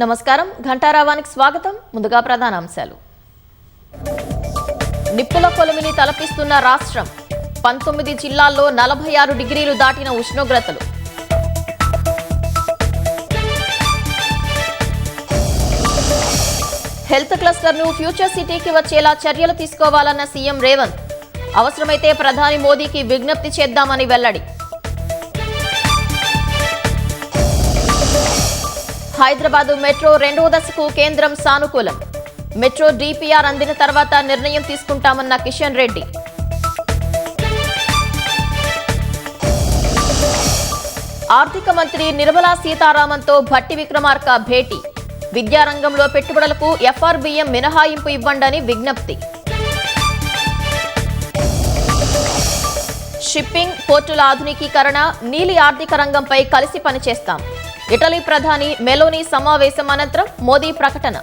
నమస్కారం ఘంటారావానికి స్వాగతం. ముందుగా ప్రధాన అంశాలు. నిప్పుల కొలిమిని తలపిస్తున్న రాష్ట్రం. 19 జిల్లాల్లో 46 డిగ్రీలు దాటిన ఉష్ణోగ్రతలు. హెల్త్ క్లస్టర్ను ఫ్యూచర్ సిటీకి వచ్చేలా చర్యలు తీసుకోవాలన్న సీఎం రేవంత్. అవసరమైతే ప్రధాని మోదీకి విజ్ఞప్తి చేద్దామని వెల్లడి. హైదరాబాద్ మెట్రో 2వ దశకు కేంద్రం సానుకూలం. మెట్రో డిపిఆర్ అందిన తర్వాత నిర్ణయం తీసుకుంటామన్న కిషన్ రెడ్డి. ఆర్థిక మంత్రి నిర్మలా సీతారామన్తో భట్టి విక్రమార్క భేటీ. విద్యారంగంలో పెట్టుబడులకు ఎఫ్ఆర్బిఎం మినహాయింపు ఇవ్వండని విజ్ఞప్తి. షిప్పింగ్, పోర్టుల ఆధునికీకరణ, నీలి ఆర్థిక రంగంపై కలిసి పనిచేస్తాం. ఇటలీ ప్రధాని మెలోనీ సమావేశం అనంతరం మోదీ ప్రకటన.